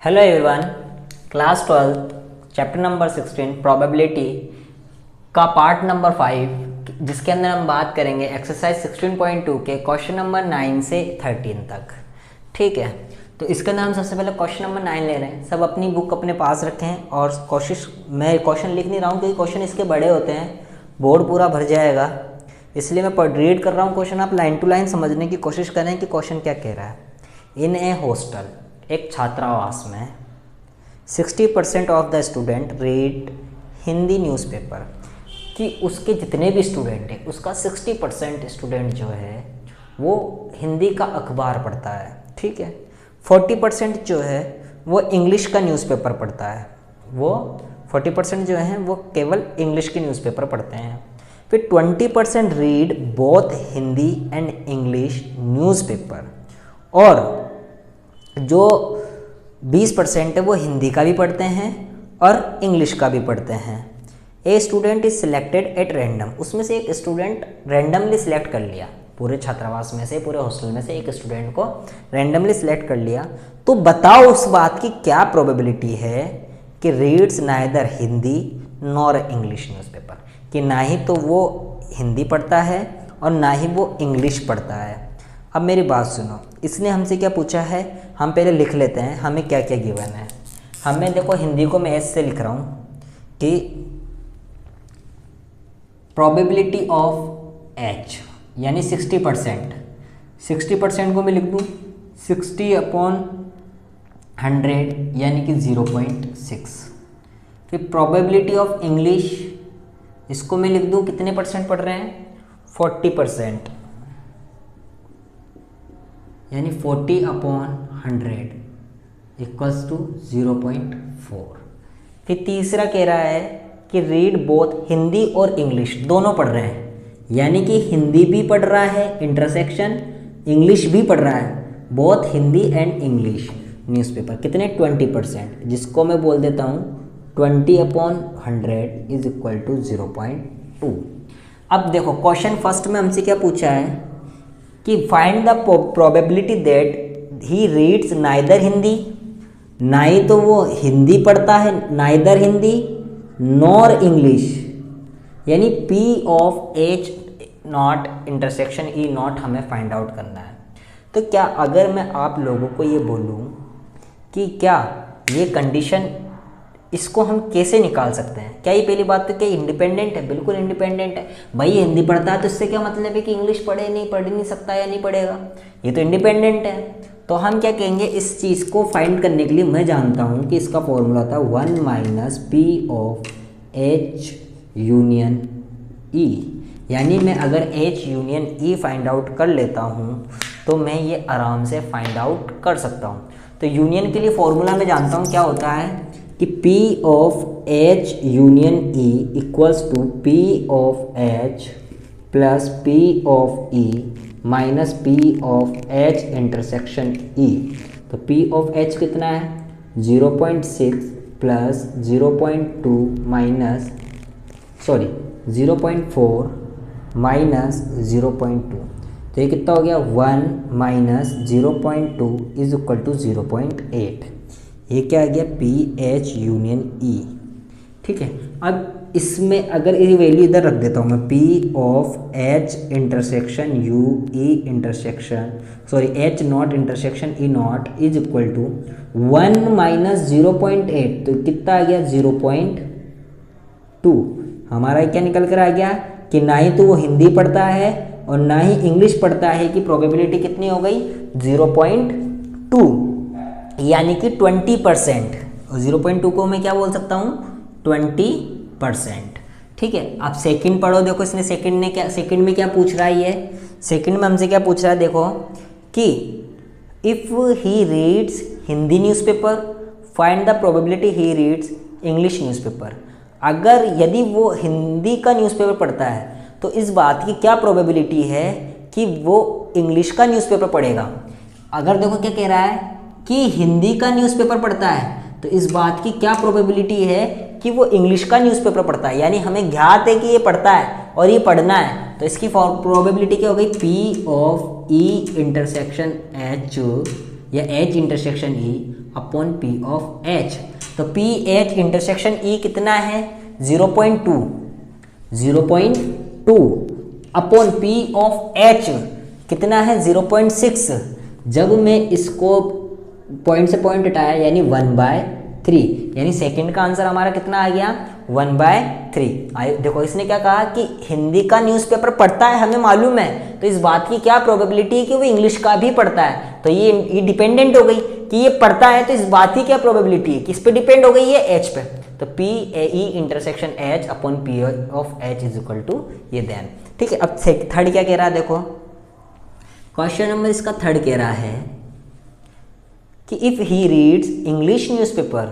Hello everyone, class 12 chapter number 16 probability का part number 5 जिसके अंदर हम बात करेंगे एक्सरसाइज 16.2 के क्वेश्चन नंबर 9 से 13 तक। ठीक है, तो इसके अंदर हम सबसे पहले क्वेश्चन नंबर 9 ले रहे हैं। सब अपनी बुक अपने पास रखें और मैं क्वेश्चन लिख नहीं रहा हूँ क्योंकि क्वेश्चन इसके बड़े होते हैं, बोर्ड पूरा भर जाएगा, इसलिए मैं रीड कर रहा हूँ क्वेश्चन। आप लाइन टू लाइन समझने की कोशिश करें कि क्वेश्चन क्या कह रहा है। इन ए हॉस्टल, एक छात्रावास में 60% of the student read Hindi newspaper, कि उसके जितने भी स्टूडेंट हैं उसका 60% स्टूडेंट जो है वो हिंदी का अखबार पढ़ता है। ठीक है, 40% जो है वो इंग्लिश का न्यूज़पेपर पढ़ता है। वो 40% जो है वो केवल इंग्लिश के न्यूज़पेपर पढ़ते हैं। फिर 20% read both Hindi and English newspaper, और जो 20% है वो हिंदी का भी पढ़ते हैं और इंग्लिश का भी पढ़ते हैं। A student is selected at random, उसमें से एक स्टूडेंट रैंडमली सिलेक्ट कर लिया, पूरे छात्रावास में से, पूरे हॉस्टल में से एक स्टूडेंट को रैंडमली सिलेक्ट कर लिया। तो बताओ उस बात की क्या प्रोबेबिलिटी है कि reads neither Hindi nor English newspaper, कि ना ही तो वो हिंदी पढ़ता है और ना ही वो इंग्लिश पढ़ता है। अब मेरी बात सुनो, इसने हमसे क्या पूछा है, हम पहले लिख लेते हैं हमें क्या क्या गिवन है। हमें देखो, हिंदी को मैं ऐसे लिख रहा हूँ कि प्रोबेबिलिटी ऑफ एच यानी 60%, 60% को मैं लिख दूँ 60/100 यानी कि 0.6। फिर प्रोबेबिलिटी ऑफ इंग्लिश, इसको मैं लिख दूँ कितने परसेंट पढ़ रहे हैं, 40%, यानी 40/100 इक्वल्स टू 0.4। फिर तीसरा कह रहा है कि रीड बोथ हिंदी और इंग्लिश दोनों पढ़ रहे हैं, यानी कि हिंदी भी पढ़ रहा है इंटरसेक्शन, इंग्लिश भी पढ़ रहा है, both Hindi and English newspaper. कितने, 20%, जिसको मैं बोल देता हूँ 20/100 इज इक्वल टू 0.2। अब देखो, क्वेश्चन फर्स्ट में हमसे क्या पूछा है कि find the probability that he reads neither Hindi, ना ही तो वो हिंदी पढ़ता है, नाइदर हिंदी नॉर इंग्लिश, यानी P of H not intersection E not हमें फाइंड आउट करना है। तो क्या अगर मैं आप लोगों को ये बोलूँ कि क्या ये कंडीशन, इसको हम कैसे निकाल सकते हैं? क्या ये पहली बात तो क्या इंडिपेंडेंट है? बिल्कुल इंडिपेंडेंट है भाई। हिंदी पढ़ता है तो इससे क्या मतलब है कि इंग्लिश पढ़ ही नहीं सकता या नहीं पढ़ेगा? ये तो इंडिपेंडेंट है। तो हम क्या कहेंगे, इस चीज़ को फाइंड करने के लिए मैं जानता हूँ कि इसका फॉर्मूला था 1 - P of H union E, यानी मैं अगर H union E find out कर लेता हूँ तो मैं ये आराम से फाइंड आउट कर सकता हूँ। तो यूनियन के लिए फॉर्मूला मैं जानता हूँ क्या होता है कि P of H union E equals to P of H plus P of E minus P of H intersection E। तो P ऑफ H कितना है, 0.6 प्लस 0.2 माइनस 0.4 माइनस 0.2, तो ये कितना हो गया, 1 माइनस 0.2 इज इक्वल टू 0.8। ये क्या आ गया, PH यूनियन E। ठीक है, अब इसमें अगर ये वैल्यू इधर रख देता हूँ मैं, P of H intersection U E intersection H not intersection E not is equal to 1 minus 0.8, तो कितना आ गया, 0.2। हमारा क्या निकल कर आ गया कि ना ही तो वो हिंदी पढ़ता है और ना ही इंग्लिश पढ़ता है, कि प्रोबेबिलिटी कितनी हो गई, 0.2, यानी कि 20%। और 0.2 को मैं क्या बोल सकता हूँ, 20%। ठीक है, अब सेकंड पढ़ो। देखो इसने सेकंड में क्या पूछ रहा है, ये सेकंड में हमसे क्या पूछ रहा है, देखो कि if he reads Hindi newspaper find the probability he reads English newspaper. अगर यदि वो हिंदी का न्यूज़पेपर पढ़ता है तो इस बात की क्या प्रोबेबिलिटी है कि वो इंग्लिश का न्यूज़पेपर पढ़ेगा। अगर देखो क्या कह रहा है कि हिंदी का न्यूज़पेपर पढ़ता है तो इस बात की क्या प्रोबेबिलिटी है कि वो इंग्लिश का न्यूज़पेपर पढ़ता है, यानी हमें ज्ञात है कि ये पढ़ता है और ये पढ़ना है, तो इसकी प्रोबेबिलिटी क्या हो गई, P of E intersection H या H intersection E upon P of H. तो पी एच इंटरसेक्शन ई कितना है 0.2 अपॉन पी ऑफ एच कितना है 0.6। जब मैं इसको पॉइंट से पॉइंट हटाया यानी 1/3, यानी सेकंड का आंसर हमारा कितना आ गया 1/3। देखो इसने क्या कहा कि हिंदी का न्यूज़पेपर पढ़ता है, हमें मालूम है, तो इस बात की क्या प्रोबेबिलिटी है कि वो इंग्लिश का भी पढ़ता है। तो ये डिपेंडेंट हो गई कि ये पढ़ता है, तो इस बात की क्या प्रोबेबिलिटी है, किस पे डिपेंड हो गई है एच पे। तो P A E intersection H upon P of H is equal to ये देन। ठीक है, अब थर्ड क्या कह रहा है, देखो क्वेश्चन नंबर इसका थर्ड कह रहा है कि if he reads English newspaper,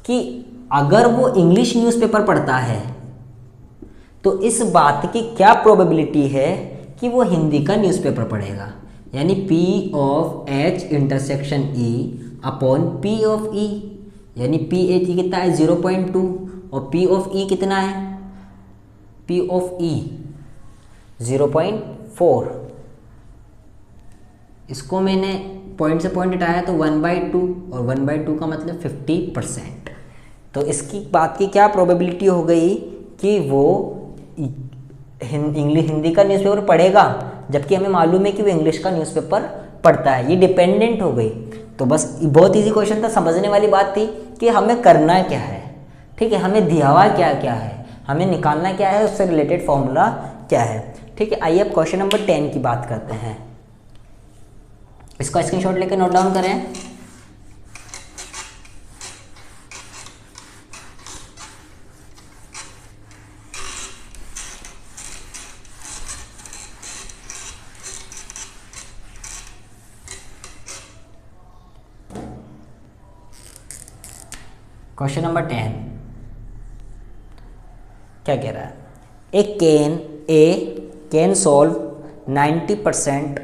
कि अगर वो इंग्लिश न्यूज़पेपर पढ़ता है तो इस बात की क्या प्रोबेबिलिटी है कि वो हिंदी का न्यूज़पेपर पढ़ेगा। यानी P of H intersection E upon P of E, यानी P H कितना है 0.2 और P ऑफ E कितना है P ऑफ E 0.4। इसको मैंने पॉइंट से पॉइंट हटाया तो 1/2 और 1/2 का मतलब 50%। तो इसकी बात की क्या प्रोबेबिलिटी हो गई कि वो हिंदी का न्यूज़पेपर पढ़ेगा, जबकि हमें मालूम है कि वो इंग्लिश का न्यूज़पेपर पढ़ता है। ये डिपेंडेंट हो गई। तो बस बहुत इजी क्वेश्चन था, समझने वाली बात थी कि हमें करना क्या है। ठीक है, हमें दिया हुआ क्या क्या है, हमें निकालना क्या है, उससे रिलेटेड फॉर्मूला क्या है। ठीक है, आइए अब क्वेश्चन नंबर 10 की बात करते हैं। इसका स्क्रीनशॉट लेकर नोट डाउन करें। क्वेश्चन नंबर 10 क्या कह रहा है, A can solve 90%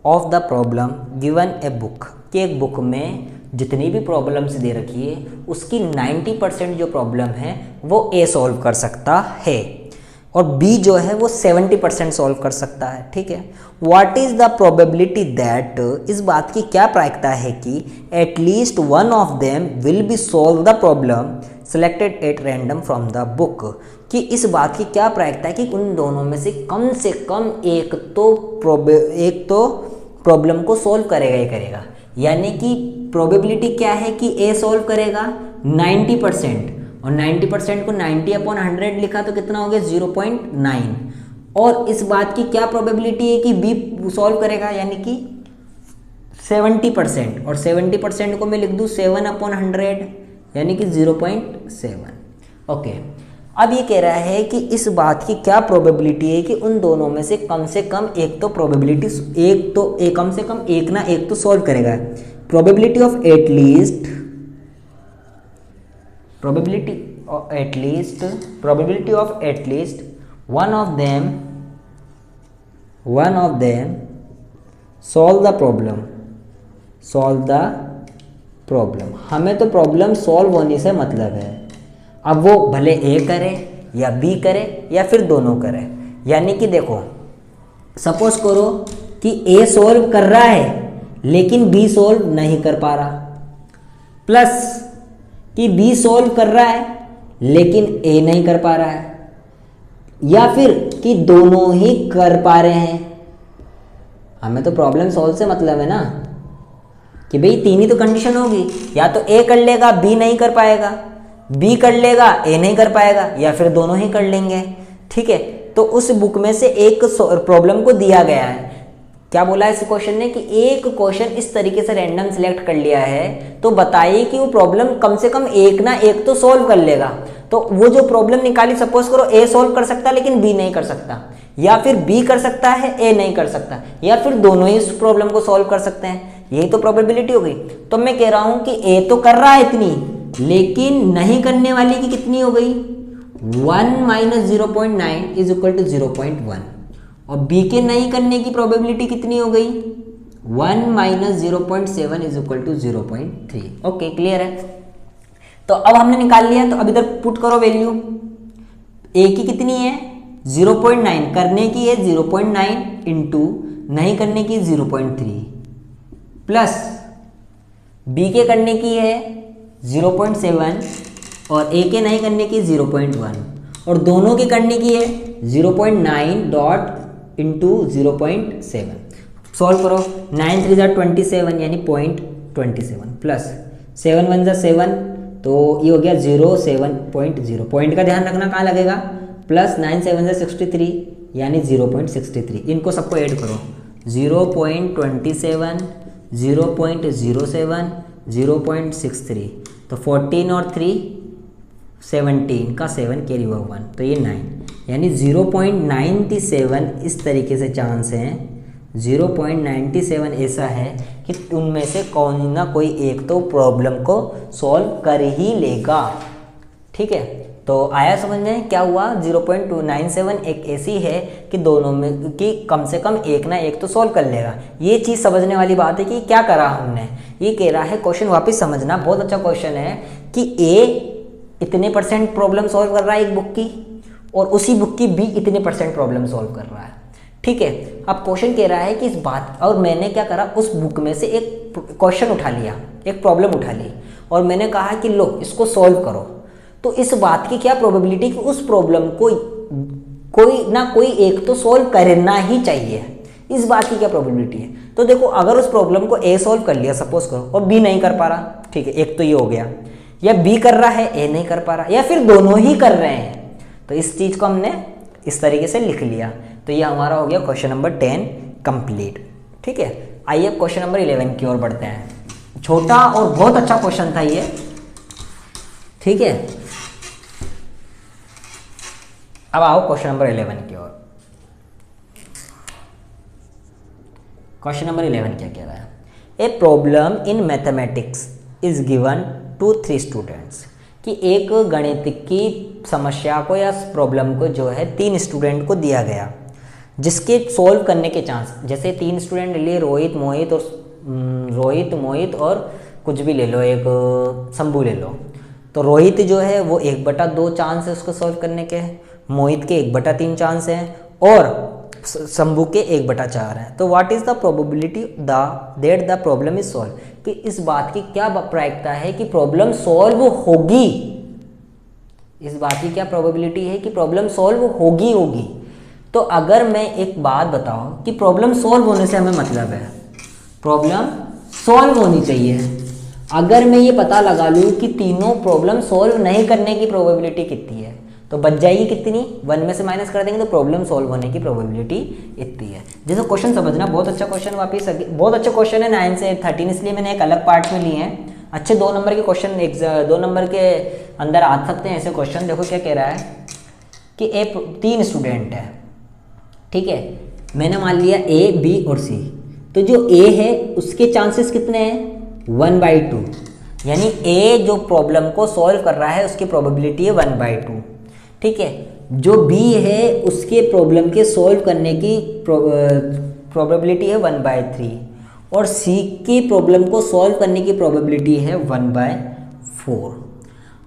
of the problem given a book, कि एक बुक में जितनी भी प्रॉब्लम्स दे रखी है उसकी 90% जो प्रॉब्लम है वो ए सॉल्व कर सकता है और बी जो है वो 70% सॉल्व कर सकता है। ठीक है, what is the probability that, इस बात की क्या प्रायिकता है कि at least one of them will be solve the problem selected at random from the book, कि इस बात की क्या प्रायिकता है कि उन दोनों में से कम एक तो प्रॉब्लम को सॉल्व करेगा ही करेगा। यानी कि प्रोबेबिलिटी क्या है कि ए सॉल्व करेगा 90%, और 90% को 90/100 लिखा तो कितना हो गया 0.9। और इस बात की क्या प्रोबेबिलिटी है कि बी सॉल्व करेगा, यानी कि 70%, और 70% को मैं लिख दूँ 7/100 यानी कि 0.7। ओके, अब ये कह रहा है कि इस बात की क्या प्रोबेबिलिटी है कि उन दोनों में से कम एक तो प्रोबेबिलिटी कम से कम एक ना एक तो सॉल्व करेगा। Probability of at least one of them solve the problem. हमें तो प्रॉब्लम सॉल्व होने से मतलब है, अब वो भले ए करे या बी करे या फिर दोनों करे। यानी कि देखो सपोज करो कि ए सॉल्व कर रहा है लेकिन बी सॉल्व नहीं कर पा रहा, प्लस कि बी सॉल्व कर रहा है लेकिन ए नहीं कर पा रहा है, या फिर कि दोनों ही कर पा रहे हैं। हमें तो प्रॉब्लम सॉल्व से मतलब है ना, कि भाई तीन ही तो कंडीशन होगी, या तो ए कर लेगा बी नहीं कर पाएगा, बी कर लेगा ए नहीं कर पाएगा, या फिर दोनों ही कर लेंगे। ठीक है, तो उस बुक में से एक प्रॉब्लम को दिया गया है। क्या बोला है इस क्वेश्चन ने कि एक क्वेश्चन इस तरीके से रैंडम सिलेक्ट कर लिया है, तो बताइए कि वो प्रॉब्लम कम से कम एक ना एक तो सॉल्व कर लेगा। तो वो जो प्रॉब्लम निकाली, सपोज करो ए सॉल्व कर सकता है लेकिन बी नहीं कर सकता, या फिर बी कर सकता है ए नहीं कर सकता, या फिर दोनों ही इस प्रॉब्लम को सॉल्व कर सकते हैं। यही तो प्रोबेबिलिटी हो गई। तो मैं कह रहा हूं कि ए तो कर रहा है इतनी, लेकिन नहीं करने वाली की कितनी हो गई 1 - 0.9 इज इक्वल टू 0.1, और बी के नहीं करने की प्रोबेबिलिटी कितनी हो गई 1 - 0.7 is equal to 0.3। Okay, clear है। तो अब हमने निकाल लिया, तो अब इधर पुट करो वैल्यू। ए की कितनी है 0.9, करने की है 0.9 इंटू नहीं करने की 0.3 प्लस बी के करने की है 0.7 और ए के नहीं करने की 0.1 और दोनों के करने की है 0.9 डॉट इंटू 0.7। सॉल्व करो, 9 3 = 27 यानी 0.27 प्लस 7 1 = 7 तो ये हो गया 0.7 पॉइंट का ध्यान रखना कहाँ लगेगा, प्लस 9 7 = 63 यानी 0.63। इनको सबको ऐड करो 0.27 0.07 0.63 तो 14 और 3 17 का 7 कैरी हुआ 1 तो ये 9 यानी 0.97 इस तरीके से चांस हैं। 0.97 ऐसा है कि उनमें से कौन ना कोई एक तो प्रॉब्लम को सॉल्व कर ही लेगा। ठीक है, तो आया समझ में क्या हुआ। 0.297 एक ऐसी है कि दोनों में कि कम से कम एक ना एक तो सॉल्व कर लेगा। ये चीज़ समझने वाली बात है कि क्या करा हमने। ये कह रहा है क्वेश्चन वापस समझना, बहुत अच्छा क्वेश्चन है कि ए इतने % प्रॉब्लम सॉल्व कर रहा है एक बुक की और उसी बुक की बी इतने % प्रॉब्लम सॉल्व कर रहा है। ठीक है, अब क्वेश्चन कह रहा है कि इस बात, और मैंने क्या करा उस बुक में से एक क्वेश्चन उठा लिया, एक प्रॉब्लम उठा ली और मैंने कहा कि लो इसको सॉल्व करो। तो इस बात की क्या प्रोबेबिलिटी कि उस प्रॉब्लम को कोई ना कोई एक तो सॉल्व करना ही चाहिए, इस बात की क्या प्रोबेबिलिटी है। तो देखो अगर उस प्रॉब्लम को ए सॉल्व कर लिया सपोज करो और बी नहीं कर पा रहा, ठीक है, एक तो ये हो गया, या बी कर रहा है ए नहीं कर पा रहा, या फिर दोनों ही कर रहे हैं, तो इस चीज़ को हमने इस तरीके से लिख लिया। तो ये हमारा हो गया क्वेश्चन नंबर 10 कंप्लीट। ठीक है, आइए अब क्वेश्चन नंबर 11 की ओर बढ़ते हैं। छोटा और बहुत अच्छा क्वेश्चन था ये। ठीक है, अब आओ क्वेश्चन नंबर 11 की ओर। क्वेश्चन नंबर 11 क्या कह रहा है, a problem in mathematics is given to 3 students, कि एक गणित की समस्या को या प्रॉब्लम को जो है 3 स्टूडेंट को दिया गया, जिसके सॉल्व करने के चांस, जैसे 3 स्टूडेंट ले लिए, रोहित मोहित और कुछ भी ले लो, एक शंभू ले लो। तो रोहित जो है वो 1/2 चांस है उसको सॉल्व करने के, मोहित के 1/3 चांस हैं और शंभू के 1/4 है। तो what is the probability that the problem is solve, कि इस बात की क्या प्रायिकता है कि प्रॉब्लम सॉल्व होगी। इस बात की क्या प्रोबेबिलिटी है कि प्रॉब्लम सॉल्व होगी। तो अगर मैं एक बात बताऊं कि प्रॉब्लम सॉल्व होने से हमें मतलब है प्रॉब्लम सॉल्व होनी चाहिए। अगर मैं ये पता लगा लूँ कि तीनों प्रॉब्लम सॉल्व नहीं करने की प्रोबेबिलिटी कितनी है, तो बच जाएगी कितनी, 1 में से माइनस कर देंगे तो प्रॉब्लम सॉल्व होने की प्रोबेबिलिटी इतनी है। जैसे क्वेश्चन समझना, बहुत अच्छा क्वेश्चन, वापिस बहुत अच्छा क्वेश्चन है 9 से 13, इसलिए मैंने एक अलग पार्ट में लिए हैं। अच्छे 2 नंबर के क्वेश्चन 2 नंबर के अंदर आ सकते हैं ऐसे क्वेश्चन। देखो क्या कह रहा है कि 3 स्टूडेंट है, ठीक है, मैंने मान लिया ए बी और सी। तो जो ए है उसके चांसेस कितने हैं, 1/2, यानी ए जो प्रॉब्लम को सॉल्व कर रहा है उसकी प्रोबेबिलिटी है 1/2। ठीक है, जो बी है उसके प्रॉब्लम के सॉल्व करने की प्रोबेबिलिटी है 1/3 और सी की प्रॉब्लम को सॉल्व करने की प्रोबेबिलिटी है 1/4।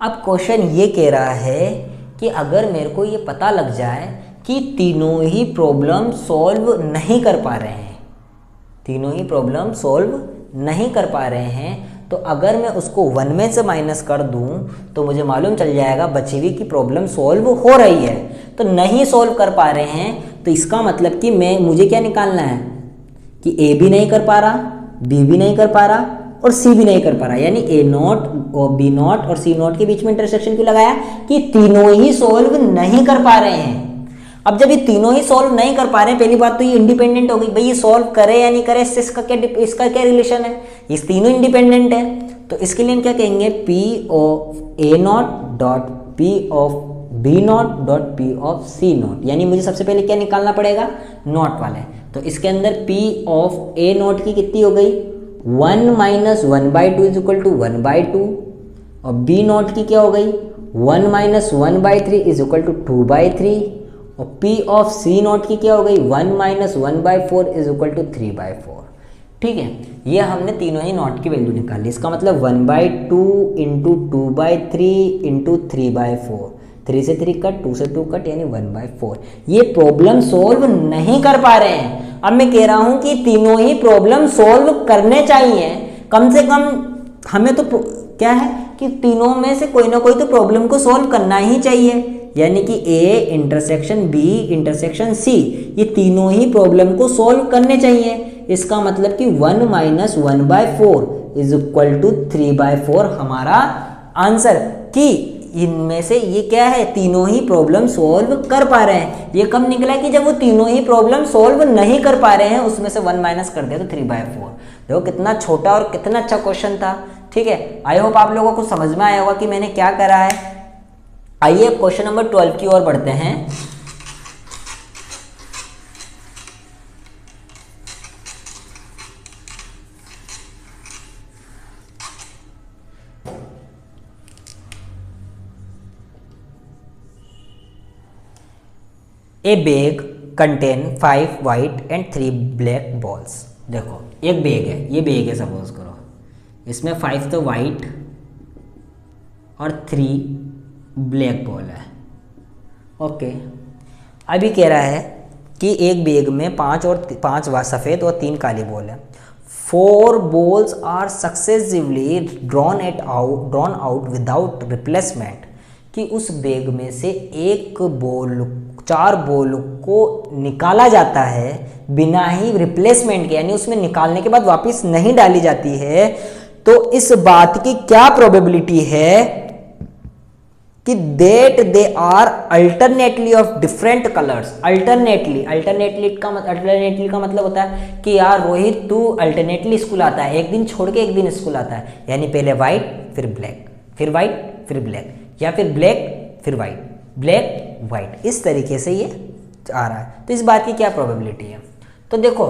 अब क्वेश्चन ये कह रहा है कि अगर मेरे को ये पता लग जाए कि तीनों ही प्रॉब्लम सॉल्व नहीं कर पा रहे हैं, तीनों ही प्रॉब्लम सॉल्व नहीं कर पा रहे हैं, तो अगर मैं उसको 1 में से माइनस कर दूं तो मुझे मालूम चल जाएगा बची हुई की प्रॉब्लम सॉल्व हो रही है। तो नहीं सॉल्व कर पा रहे हैं तो इसका मतलब कि मुझे क्या निकालना है कि ए भी नहीं कर पा रहा, बी भी नहीं कर पा रहा और सी भी नहीं कर पा रहा, यानी A0 और B0 और C0 के बीच में इंटरसेक्शन क्यों लगाया कि तीनों ही सॉल्व नहीं कर पा रहे हैं। अब जब ये तीनों ही सॉल्व नहीं कर पा रहे हैं, पहली बात तो ये इंडिपेंडेंट हो गई, भाई ये सॉल्व करे या नहीं करे इससे इसका क्या रिलेशन है, ये तीनों इंडिपेंडेंट है। तो इसके लिए हम क्या कहेंगे, P of A0 dot P of B0 dot P of C0, यानी मुझे सबसे पहले क्या निकालना पड़ेगा, नॉट वाले। तो इसके अंदर P ऑफ A0 की कितनी हो गई, 1 - 1/2 इज इक्वल टू 1/2 और B0 की क्या हो गई, 1 - 1/3 इज इक्वल टू 2/3 और P ऑफ C0 की क्या हो गई, 1 - 1/4 इज इक्वल टू 3/4। ठीक है, ये हमने तीनों ही नॉट की वैल्यू निकाली। इसका मतलब 1/2 इंटू 2/3 इंटू 3/4, 3 से 3 कट, 2 से 2 कट, यानी 1/4। ये प्रॉब्लम सॉल्व नहीं कर पा रहे हैं। अब मैं कह रहा हूं कि तीनों ही प्रॉब्लम सॉल्व करने चाहिए, कम से कम हमें तो क्या है कि तीनों में से कोई ना कोई तो प्रॉब्लम को सॉल्व करना ही चाहिए, यानी कि A intersection B intersection C, ये तीनों ही प्रॉब्लम को सॉल्व करने चाहिए। इसका मतलब कि 1 माइनस 1/4 इज इक्वल टू 3/4 हमारा आंसर, कि इनमें से ये क्या है, तीनों ही प्रॉब्लम सॉल्व कर पा रहे हैं। ये कब निकला कि जब वो तीनों ही प्रॉब्लम सॉल्व नहीं कर पा रहे हैं, उसमें से 1 माइनस कर दिया तो 3/4। देखो कितना छोटा और कितना अच्छा क्वेश्चन था। ठीक है, आई होप आप लोगों को समझ में आया होगा कि मैंने क्या करा है। आइए अब क्वेश्चन नंबर 12 की ओर बढ़ते हैं। ए bag contain 5 white and 3 black balls. देखो एक बैग है, ये बैग है सपोज करो, इसमें 5 तो वाइट और 3 ब्लैक बॉल है। ओके, अभी कह रहा है कि एक बैग में 5 सफ़ेद और 3 काली बॉल है। 4 balls are successively drawn out without replacement, कि उस बैग में से एक बॉल 4 बॉल को निकाला जाता है बिना ही रिप्लेसमेंट के, यानी उसमें निकालने के बाद वापस नहीं डाली जाती है। तो इस बात की क्या प्रोबेबिलिटी है कि that they are alternately of different colours. Alternately का मतलब होता है कि यार रोहित तू अल्टरनेटली स्कूल आता है, एक दिन छोड़ के एक दिन स्कूल आता है, यानी पहले वाइट फिर ब्लैक, फिर वाइट फिर ब्लैक, या फिर ब्लैक फिर वाइट, ब्लैक वाइट, इस तरीके से ये आ रहा है। तो इस बात की क्या प्रोबेबिलिटी है? तो देखो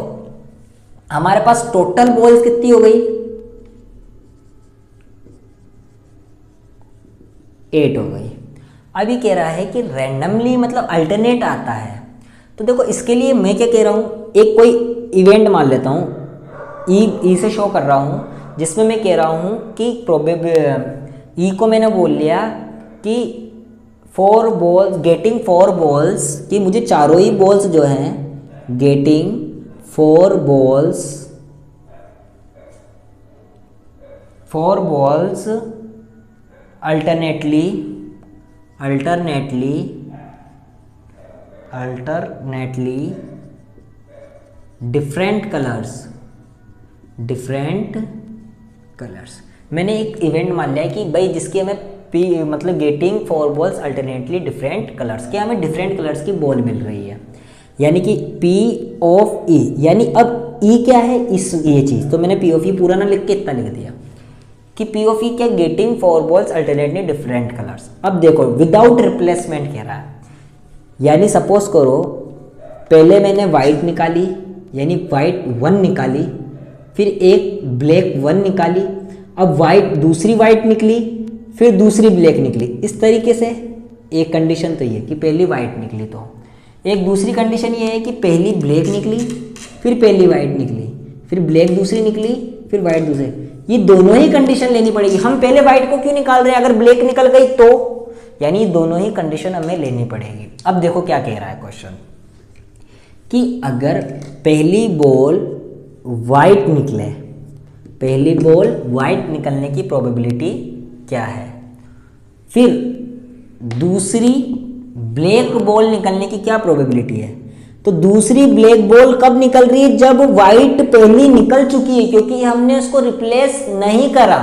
हमारे पास टोटल बॉल्स कितनी हो गई, 8 हो गई। अभी कह रहा है कि रैंडमली मतलब अल्टरनेट आता है। तो देखो इसके लिए मैं क्या कह रहा हूँ, एक कोई इवेंट मान लेता हूँ, ई से शो कर रहा हूँ, जिसमें मैं कह रहा हूँ कि ई को मैंने बोल लिया कि 4 बॉल्स गेटिंग 4 बॉल्स, कि मुझे चारों ही बॉल्स जो हैं getting 4 balls alternately different colours. मैंने एक इवेंट मान लिया कि भाई जिसकी हमें पी मतलब getting 4 balls alternately different colours, के हमें डिफरेंट कलर्स की बॉल मिल रही है, यानी कि P ऑफ E, यानी अब E क्या है, इस ये चीज़, तो मैंने P ऑफ E पूरा ना लिख के इतना लिख दिया कि P ऑफ E क्या, getting 4 balls alternately different colours. अब देखो विदाउट रिप्लेसमेंट कह रहा है, यानी सपोज करो पहले मैंने वाइट निकाली, यानी वाइट 1 निकाली, फिर एक ब्लैक 1 निकाली, अब वाइट दूसरी वाइट निकली, फिर दूसरी ब्लैक निकली, इस तरीके से एक कंडीशन तो ये कि पहली वाइट निकली। तो एक दूसरी कंडीशन ये है कि पहली ब्लैक निकली, फिर पहली वाइट निकली, फिर ब्लैक दूसरी निकली, फिर वाइट दूसरी, ये दोनों ही कंडीशन लेनी पड़ेगी। हम पहले वाइट को क्यों निकाल रहे हैं, अगर ब्लैक निकल गई तो, यानी दोनों ही कंडीशन हमें लेनी पड़ेगी। अब देखो क्या कह रहा है क्वेश्चन, कि अगर पहली बॉल वाइट निकले, पहली बॉल वाइट निकलने की प्रोबेबिलिटी क्या है, फिर दूसरी ब्लैक बॉल निकलने की क्या प्रोबेबिलिटी है। तो दूसरी ब्लैक बॉल कब निकल रही है, जब वाइट पहली निकल चुकी है, क्योंकि हमने उसको रिप्लेस नहीं करा।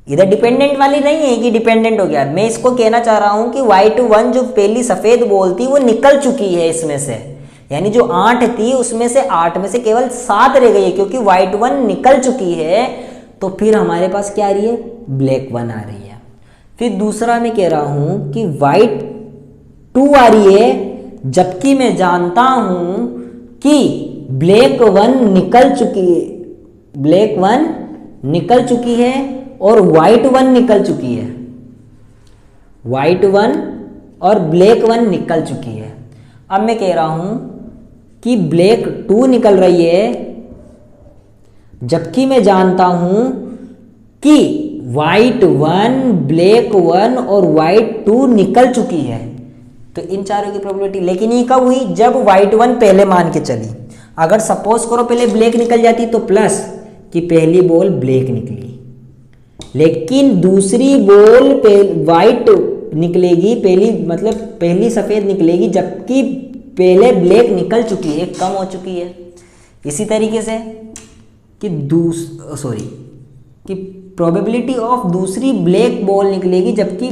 इधर डिपेंडेंट वाली नहीं है कि डिपेंडेंट हो गया, मैं इसको कहना चाह रहा हूं कि वाइट 1 जो पहली सफेद बॉल थी वो निकल चुकी है इसमें से, यानी जो 8 थी उसमें से 8 में से केवल 7 रह गई है, क्योंकि वाइट 1 निकल चुकी है। तो फिर हमारे पास क्या आ रही है, ब्लैक 1 आ रही है। फिर दूसरा मैं कह रहा हूं कि वाइट 2 आ रही है, जबकि मैं जानता हूं कि ब्लैक 1 निकल चुकी है, ब्लैक 1 निकल चुकी है और वाइट 1 निकल चुकी है, वाइट 1 और ब्लैक 1 निकल चुकी है। अब मैं कह रहा हूं कि ब्लैक 2 निकल रही है, जबकि मैं जानता हूं कि वाइट 1 ब्लैक 1 और वाइट 2 निकल चुकी है। तो इन चारों की प्रोबेबिलिटी, लेकिन ये कब हुई, जब वाइट 1 पहले मान के चली। अगर सपोज करो पहले ब्लैक निकल जाती तो प्लस कि पहली बॉल ब्लैक निकली, लेकिन दूसरी बॉल वाइट निकलेगी, पहली सफेद निकलेगी, जबकि पहले ब्लैक निकल चुकी है, एक कम हो चुकी है। इसी तरीके से कि प्रोबेबिलिटी ऑफ दूसरी ब्लैक बॉल निकलेगी जबकि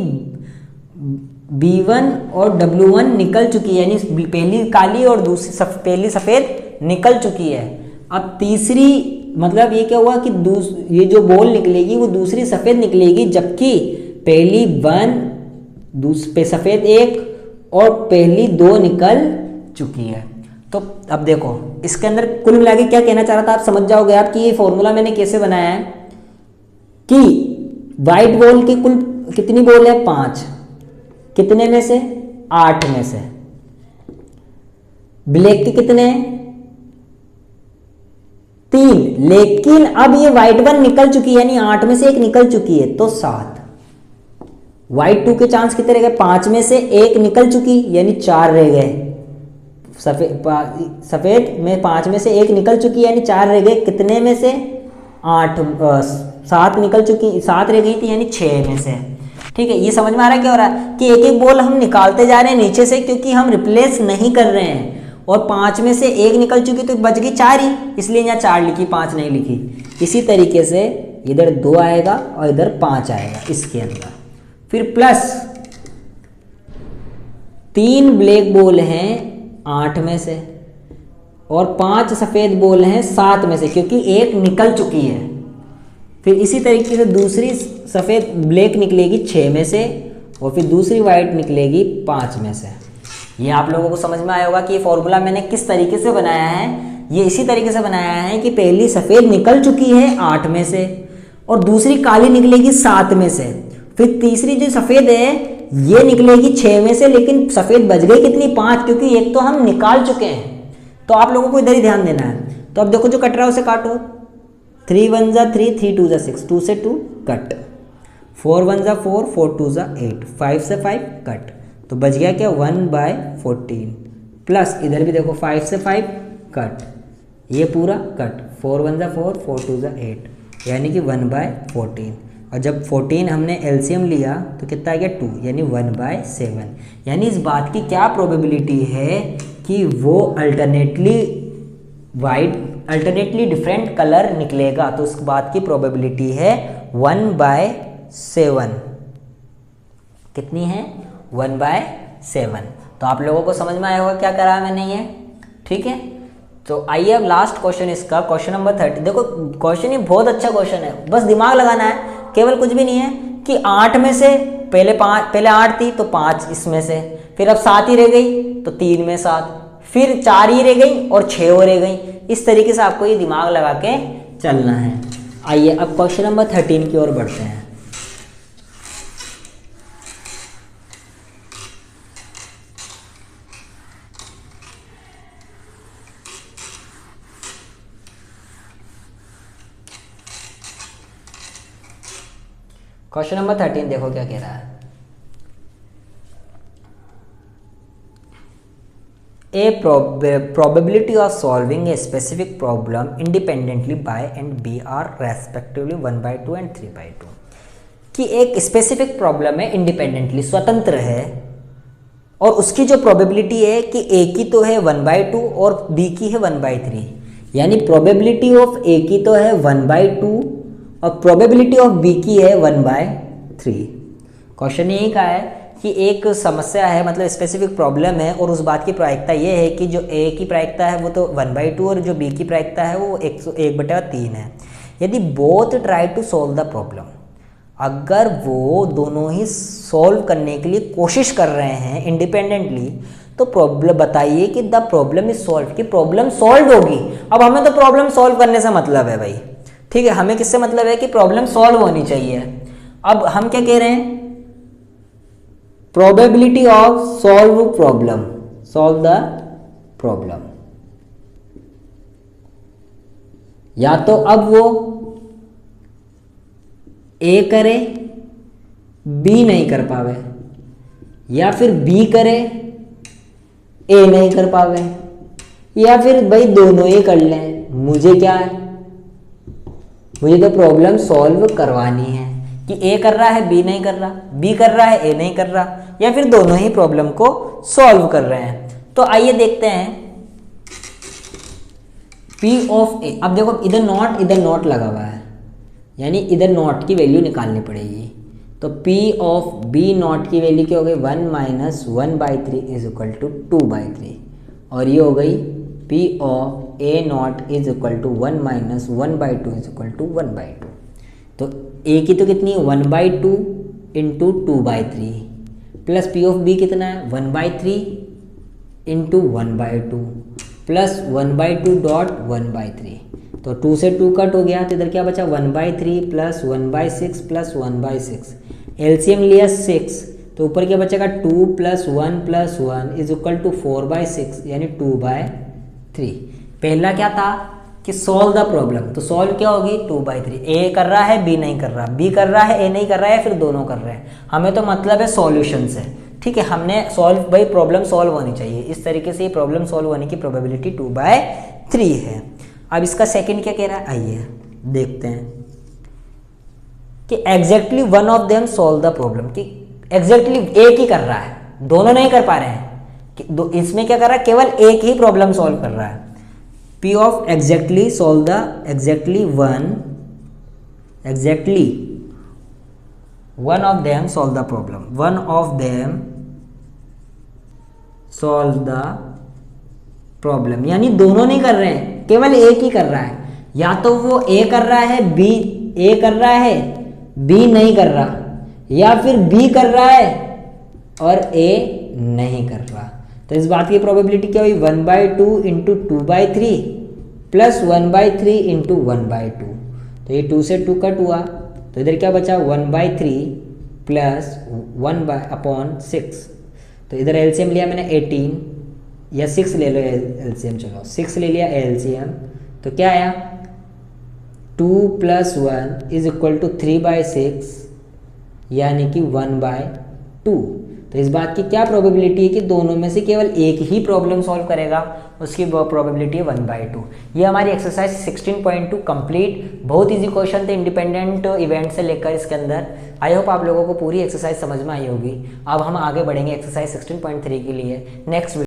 B1 और W1 निकल चुकी है, यानी पहली काली और दूसरी पहली सफ़ेद निकल चुकी है। अब तीसरी मतलब ये क्या हुआ कि ये जो बॉल निकलेगी वो दूसरी सफ़ेद निकलेगी, जबकि पहली 1 सफ़ेद 1 और पहली 2 निकल चुकी है। तो अब देखो इसके अंदर कुल मिला के क्या कहना चाह रहा था आप समझ जाओगे आप कि ये फॉर्मूला मैंने कैसे बनाया है कि वाइट बॉल की कुल कितनी बॉल है 5, कितने में से 8 में से, ब्लैक के कितने 3, लेकिन अब ये वाइट 1 निकल चुकी है, यानी 8 में से 1 निकल चुकी है तो 7। वाइट 2 के चांस कितने रह गए 5 में से 1 निकल चुकी यानी 4 रह गए। सफेद में 5 में से 1 निकल चुकी यानी 4 रह गए, कितने में से 7 निकल चुकी, 7 रह गई थी यानी 6 में से। ठीक है, ये समझ में आ रहा है क्या हो रहा है कि एक एक बॉल हम निकालते जा रहे हैं नीचे से, क्योंकि हम रिप्लेस नहीं कर रहे हैं। और 5 में से 1 निकल चुकी तो बच गई 4 ही, इसलिए यहाँ 4 लिखी 5 नहीं लिखी। इसी तरीके से इधर 2 आएगा और इधर 5 आएगा इसके अंदर। फिर प्लस 3 ब्लैक बॉल हैं 8 में से और 5 सफ़ेद बॉल हैं 7 में से, क्योंकि 1 निकल चुकी है। फिर इसी तरीके से दूसरी सफ़ेद ब्लैक निकलेगी 6 में से और फिर दूसरी वाइट निकलेगी 5 में से। ये आप लोगों को समझ में आया होगा कि ये फॉर्मूला मैंने किस तरीके से बनाया है। ये इसी तरीके से बनाया है कि पहली सफ़ेद निकल चुकी है 8 में से और दूसरी काली निकलेगी 7 में से, फिर तीसरी जो सफ़ेद है ये निकलेगी 6 में से, लेकिन सफ़ेद बच गई कितनी 5, क्योंकि एक तो हम निकाल चुके हैं। तो आप लोगों को इधर ही ध्यान देना है। तो अब देखो जो कट रहा है उसे काटो, 3 1 जा 3, 3 2 जा 6, 2 से 2 कट, 4 1 जा 4, 4 2 जा 8, 5 से 5 कट, तो बच गया क्या 1/14। प्लस इधर भी देखो 5 से 5 कट, ये पूरा कट, 4 1 जा 4, 4 2 जा 8, यानी कि 1/14। और जब 14 हमने एलसीएम लिया तो कितना आ गया 2, यानी 1/7। यानी इस बात की क्या प्रोबेबिलिटी है कि वो अल्टरनेटली डिफरेंट कलर निकलेगा, तो उस बात की प्रोबेबिलिटी है 1/7। कितनी है 1/7। तो आप लोगों को समझ में आया होगा क्या करा मैंने ये। ठीक है, तो आइए अब लास्ट क्वेश्चन इसका, क्वेश्चन नंबर 30। देखो क्वेश्चन ये बहुत अच्छा क्वेश्चन है, बस दिमाग लगाना है, केवल कुछ भी नहीं है कि 8 में से पहले 8 थी तो 5 इसमें से, फिर अब 7 ही रह गई तो 3 में 7, फिर 4 ही रह गई और 6 और रह गई। इस तरीके से आपको ये दिमाग लगा के चलना है। आइए अब क्वेश्चन नंबर 13 की ओर बढ़ते हैं। क्वेश्चन नंबर 13 देखो क्या कह रहा है। A probability of solving a specific problem independently by and B are respectively 1/2 and 3/2। कि एक स्पेसिफिक प्रॉब्लम है इंडिपेंडेंटली स्वतंत्र है और उसकी जो प्रोबेबिलिटी है कि A की तो है 1/2 और B की है 1/3, यानी प्रोबेबिलिटी ऑफ A की तो है 1/2 और प्रोबेबिलिटी ऑफ B की है 1/3। क्वेश्चन यही का है कि एक समस्या है, मतलब स्पेसिफिक प्रॉब्लम है और उस बात की प्रायिकता ये है कि जो A की प्रायिकता है वो तो 1/2 और जो B की प्रायिकता है वो 1/3 है। यदि both try to solve the problem, अगर वो दोनों ही सॉल्व करने के लिए कोशिश कर रहे हैं इंडिपेंडेंटली, तो प्रॉब्लम बताइए कि द प्रॉब्लम इज सॉल्व, कि प्रॉब्लम सॉल्व होगी। अब हमें तो प्रॉब्लम सॉल्व करने से मतलब है भाई, ठीक है, हमें किससे मतलब है कि प्रॉब्लम सॉल्व होनी चाहिए। अब हम क्या कह रहे हैं, probability of solve the problem, या तो अब वो ए करे बी नहीं कर पावे, या फिर बी करे ए नहीं कर पावे, या फिर भाई दोनों ही कर लें। मुझे क्या है, मुझे तो प्रॉब्लम सॉल्व करवानी है, कि ए कर रहा है बी नहीं कर रहा, बी कर रहा है ए नहीं कर रहा, या फिर दोनों ही प्रॉब्लम को सॉल्व कर रहे हैं। तो आइए देखते हैं P ऑफ ए। अब देखो इधर नॉट लगा हुआ है, यानी इधर नॉट की वैल्यू निकालनी पड़ेगी। तो P ऑफ बी नॉट की वैल्यू क्या हो गई 1 माइनस 1/3 इज इक्वल टू 2/3, और ये हो गई P of A not is equal to 1 minus 1/2 is equal to 1/2। तो ए की तो कितनी है 1/2 into 2/3 plus P of B कितना है 1/3 इंटू 1/2 प्लस 1/2 डॉट 1/3। तो 2 से 2 कट हो गया, तो इधर क्या बचा 1/3 प्लस 1/6 प्लस 1/6। एलसीएम लिया 6, तो ऊपर क्या बचेगा 2 प्लस 1 इज इक्वल टू 4/6 यानी 2/3। पहला क्या था कि सॉल्व द प्रॉब्लम, तो सॉल्व क्या होगी 2/3। ए कर रहा है बी नहीं कर रहा, बी कर रहा है ए नहीं कर रहा है, या फिर दोनों कर रहे हैं। हमें तो मतलब है सॉल्यूशन से, ठीक है। हमने सॉल्व, भाई प्रॉब्लम सॉल्व होनी चाहिए, इस तरीके से ये प्रॉब्लम सॉल्व होने की प्रोबेबिलिटी 2/3 है। अब इसका सेकंड क्या कह रहा है, आइए देखते हैं कि exactly one of them solve the problem, कि एग्जैक्टली एक ही कर रहा है, दोनों नहीं कर पा रहे हैं। इसमें क्या कर रहा है, केवल एक ही प्रॉब्लम सॉल्व कर रहा है। P of exactly solve the exactly one of them solve the problem, one of them solve the problem, यानी दोनों नहीं कर रहे हैं, केवल एक ही कर रहा है। या तो वो ए कर रहा है बी, ए कर रहा है बी नहीं कर रहा, या फिर बी कर रहा है और ए नहीं कर रहा। तो इस बात की प्रोबेबिलिटी क्या हुई 1/2 इंटू 2/3 प्लस 1/3 इंटू 1/2। तो ये 2 से 2 कट हुआ, तो इधर क्या बचा 1/3 प्लस 1/6। तो इधर एलसीएम लिया मैंने 18 या 6 ले लो एलसीएम, चलो 6 ले लिया एलसीएम। तो क्या आया 2 प्लस 1 इज इक्वल टू 3/6 यानी कि 1/2। तो इस बात की क्या प्रोबेबिलिटी है कि दोनों में से केवल एक ही प्रॉब्लम सॉल्व करेगा, उसकी प्रोबेबिलिटी है 1/2। ये हमारी एक्सरसाइज 16.2 कंप्लीट। बहुत इजी क्वेश्चन थे इंडिपेंडेंट इवेंट से लेकर इसके अंदर। आई होप आप लोगों को पूरी एक्सरसाइज समझ में आई होगी। अब हम आगे बढ़ेंगे एक्सरसाइज 16.3 के लिए नेक्स्ट